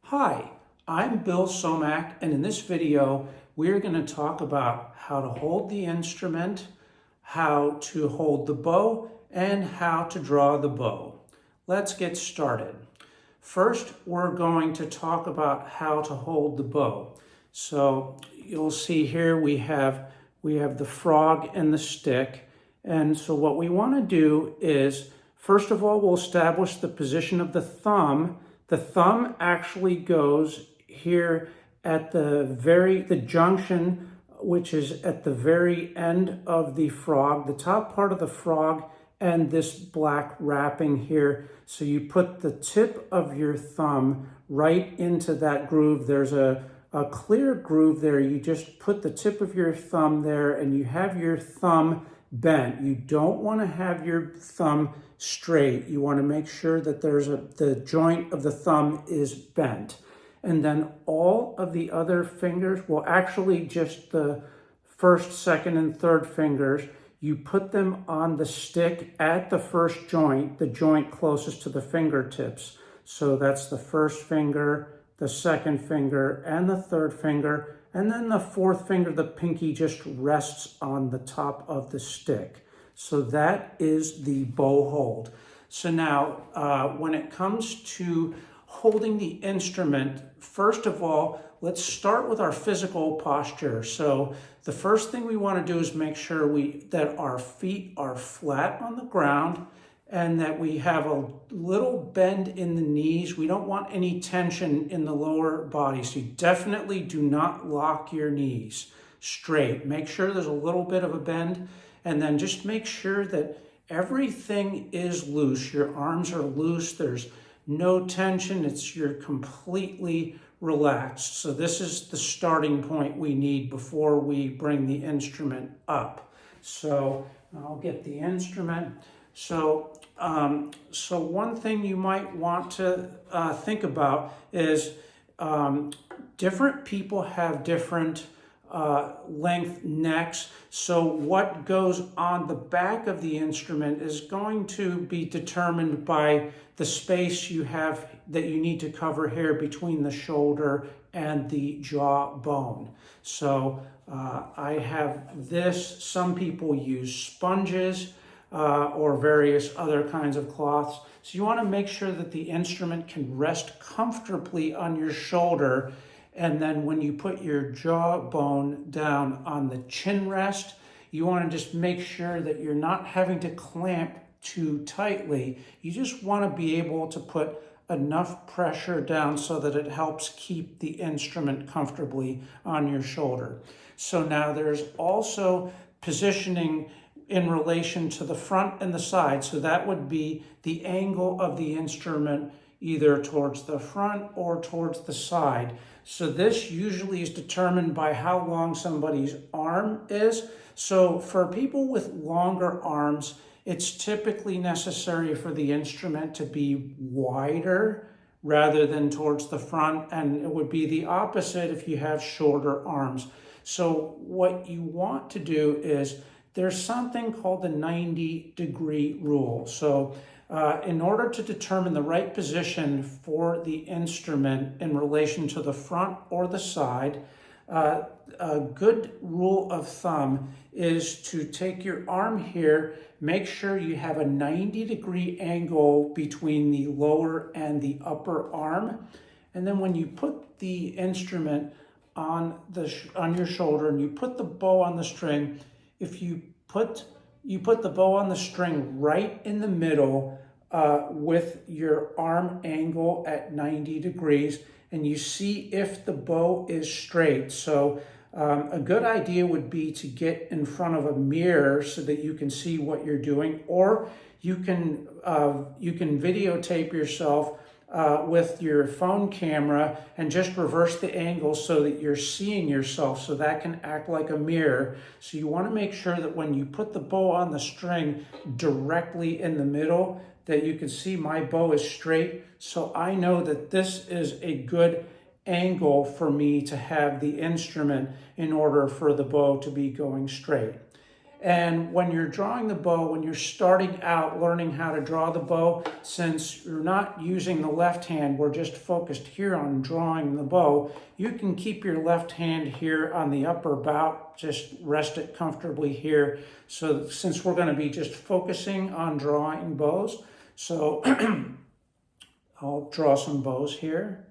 Hi, I'm Bill Somack, and in this video, we're going to talk about how to hold the instrument, how to hold the bow, and how to draw the bow. Let's get started. First, we're going to talk about how to hold the bow. So you'll see here we have the frog and the stick. And so what we want to do is, first of all, we'll establish the position of the thumb. The thumb actually goes here at the junction, which is at the very end of the frog, the top part of the frog, and this black wrapping here. So you put the tip of your thumb right into that groove. There's a clear groove there. You just put the tip of your thumb there and you have your thumb bent. You don't want to have your thumb straight. You want to make sure that the joint of the thumb is bent. And then all of the other fingers, well, actually just the first, second, and third fingers, you put them on the stick at the first joint, the joint closest to the fingertips. So that's the first finger, the second finger, and the third finger. And then the fourth finger, the pinky, just rests on the top of the stick. So that is the bow hold. So now, when it comes to holding the instrument, first of all, let's start with our physical posture. So the first thing we want to do is make sure that our feet are flat on the ground and that we have a little bend in the knees. We don't want any tension in the lower body. So you definitely do not lock your knees straight. Make sure there's a little bit of a bend, and then just make sure that everything is loose. Your arms are loose. There's no tension. You're completely relaxed. So this is the starting point we need before we bring the instrument up. So I'll get the instrument. So one thing you might want to think about is different people have different length necks. So what goes on the back of the instrument is going to be determined by the space you have that you need to cover here between the shoulder and the jaw bone. So I have this. Some people use sponges or various other kinds of cloths. So you want to make sure that the instrument can rest comfortably on your shoulder. And then when you put your jawbone down on the chin rest, you want to just make sure that you're not having to clamp too tightly. You just want to be able to put enough pressure down so that it helps keep the instrument comfortably on your shoulder. So now there's also positioning in relation to the front and the side. So that would be the angle of the instrument either towards the front or towards the side. So this usually is determined by how long somebody's arm is. So for people with longer arms, it's typically necessary for the instrument to be wider rather than towards the front, and it would be the opposite if you have shorter arms. So what you want to do is there's something called the 90-degree rule. So in order to determine the right position for the instrument in relation to the front or the side, a good rule of thumb is to take your arm here, make sure you have a 90-degree angle between the lower and the upper arm. And then when you put the instrument on your shoulder and you put the bow on the string, if you put the bow on the string right in the middle with your arm angle at 90 degrees, and you see if the bow is straight. So a good idea would be to get in front of a mirror so that you can see what you're doing, or you can videotape yourself with your phone camera and just reverse the angle so that you're seeing yourself, so that can act like a mirror. So you want to make sure that when you put the bow on the string directly in the middle, that you can see my bow is straight. So I know that this is a good angle for me to have the instrument in order for the bow to be going straight. And when you're drawing the bow, when you're starting out learning how to draw the bow, since you're not using the left hand, we're just focused here on drawing the bow, you can keep your left hand here on the upper bout, just rest it comfortably here. So since we're going to be just focusing on drawing bows, so I'll draw some bows here.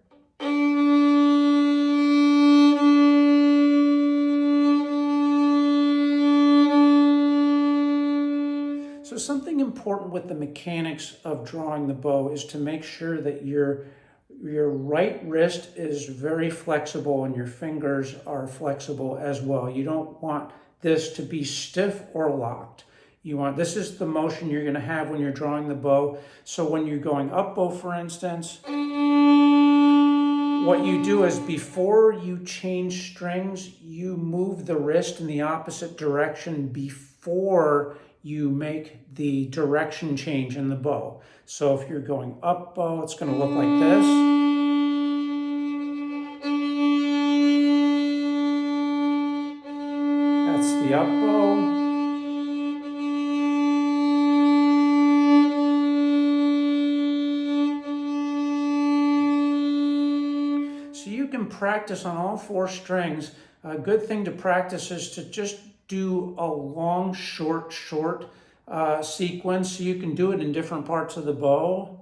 So something important with the mechanics of drawing the bow is to make sure that your right wrist is very flexible and your fingers are flexible as well. You don't want this to be stiff or locked. This is the motion you're going to have when you're drawing the bow. So when you're going up bow, for instance, what you do is before you change strings, you move the wrist in the opposite direction before you make the direction change in the bow. So if you're going up bow, it's going to look like this. That's the up bow. So you can practice on all four strings. A good thing to practice is to just do a long, short sequence. So you can do it in different parts of the bow.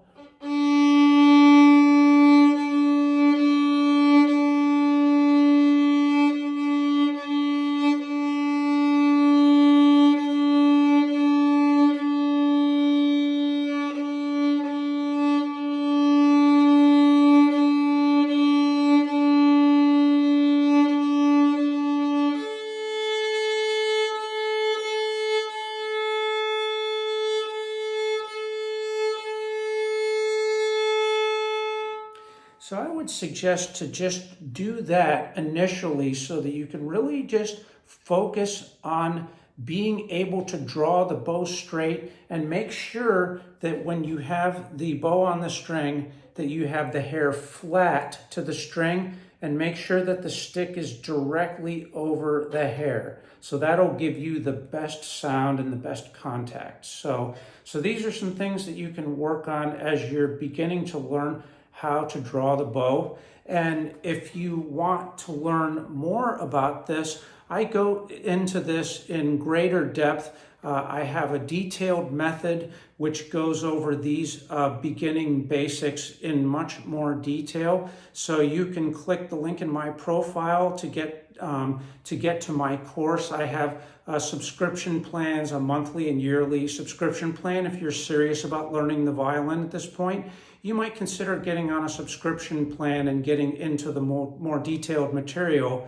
So I would suggest to just do that initially so that you can really just focus on being able to draw the bow straight and make sure that when you have the bow on the string that you have the hair flat to the string, and make sure that the stick is directly over the hair. So that'll give you the best sound and the best contact. So these are some things that you can work on as you're beginning to learn how to draw the bow. And if you want to learn more about this, I go into this in greater depth. I have a detailed method which goes over these beginning basics in much more detail. So you can click the link in my profile to get to my course. I have subscription plans, a monthly and yearly subscription plan. If you're serious about learning the violin at this point, you might consider getting on a subscription plan and getting into the more detailed material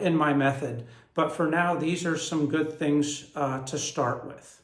in my method. But for now, these are some good things to start with.